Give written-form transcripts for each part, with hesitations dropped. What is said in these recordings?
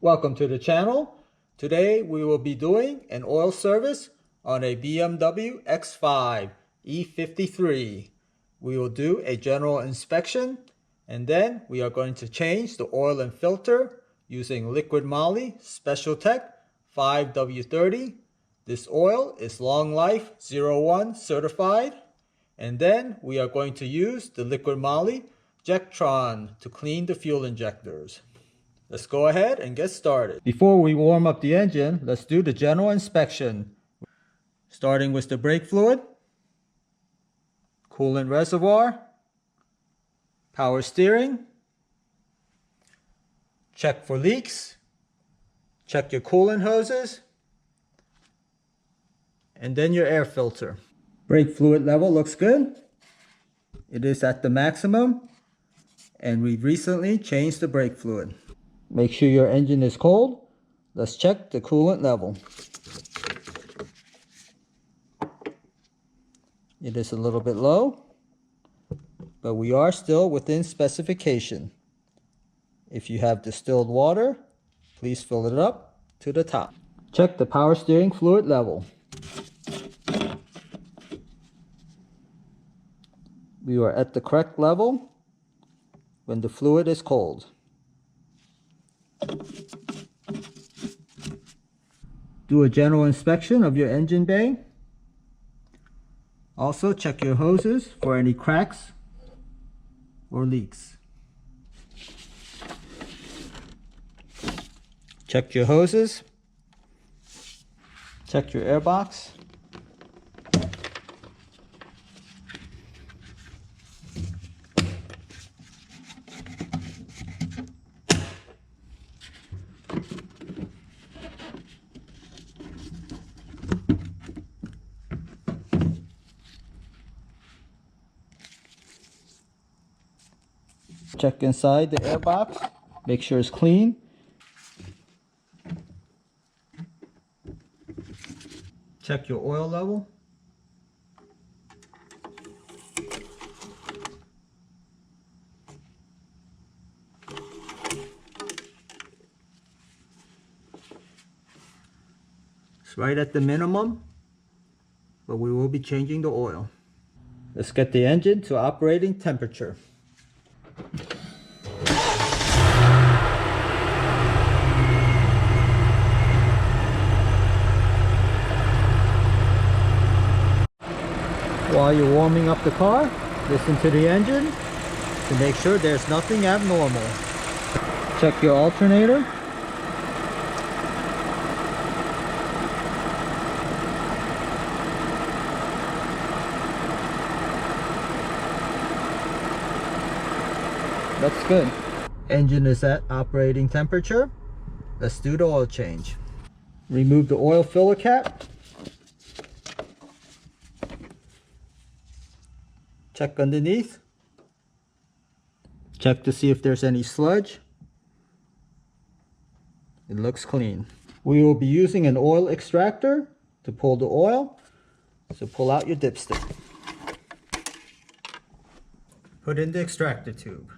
Welcome to the channel. Today we will be doing an oil service on a BMW X5 E53. We will do a general inspection and then we are going to change the oil and filter using Liquid Moly Special Tech 5W30. This oil is Long Life 01 certified. And then we are going to use the Liquid Moly Jectron to clean the fuel injectors. Let's go ahead and get started. Before we warm up the engine, let's do the general inspection. Starting with the brake fluid, coolant reservoir, power steering, check for leaks, check your coolant hoses, and then your air filter. Brake fluid level looks good. It is at the maximum, and we recently changed the brake fluid. Make sure your engine is cold. Let's check the coolant level. It is a little bit low, but we are still within specification. If you have distilled water, please fill it up to the top. Check the power steering fluid level. We are at the correct level when the fluid is cold. Do a general inspection of your engine bay. Also check your hoses for any cracks or leaks. Check your hoses. Check your air box. Check inside the air box, make sure it's clean. Check your oil level. It's right at the minimum, but we will be changing the oil. Let's get the engine to operating temperature. While you're warming up the car, listen to the engine to make sure there's nothing abnormal. Check your alternator. That's good. Engine is at operating temperature. Let's do the oil change. Remove the oil filler cap. Check underneath. Check to see if there's any sludge. It looks clean. We will be using an oil extractor to pull the oil. So pull out your dipstick. Put in the extractor tube.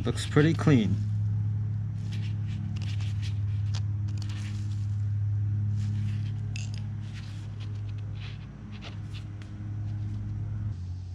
Looks pretty clean.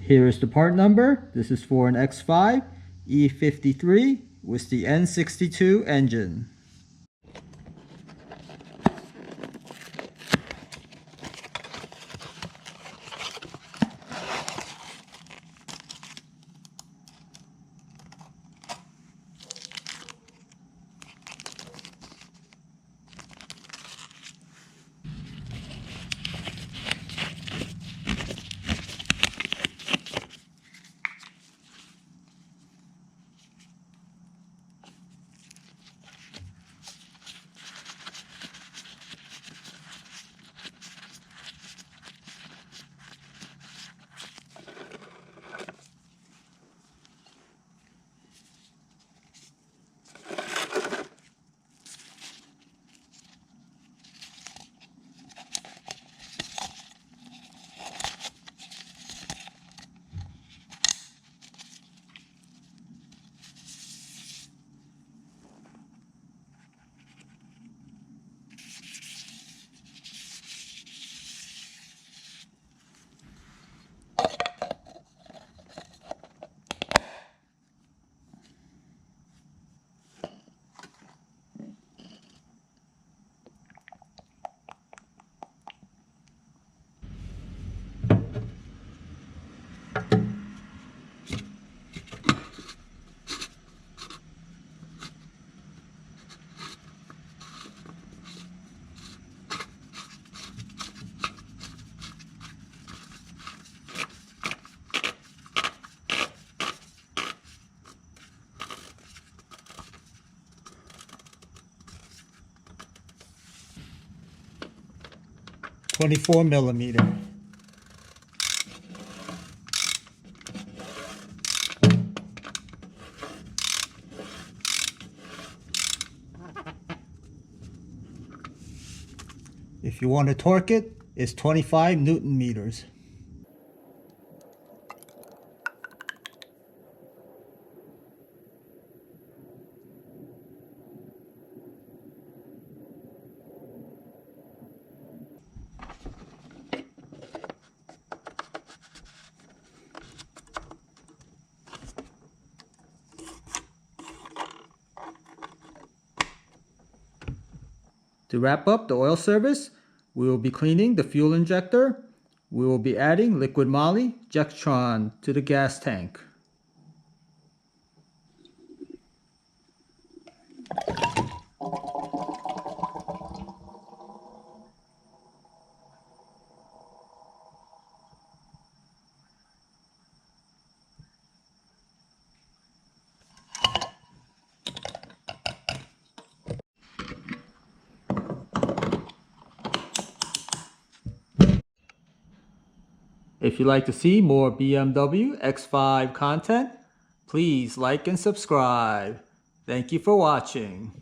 Here is the part number. This is for an X5 E53 with the N62 engine. .24mm. If you want to torque it, it's 25 Newton meters. To wrap up the oil service, we will be cleaning the fuel injector. We will be adding liquid moly Jectron to the gas tank. If you'd like to see more BMW X5 content, please like and subscribe. Thank you for watching.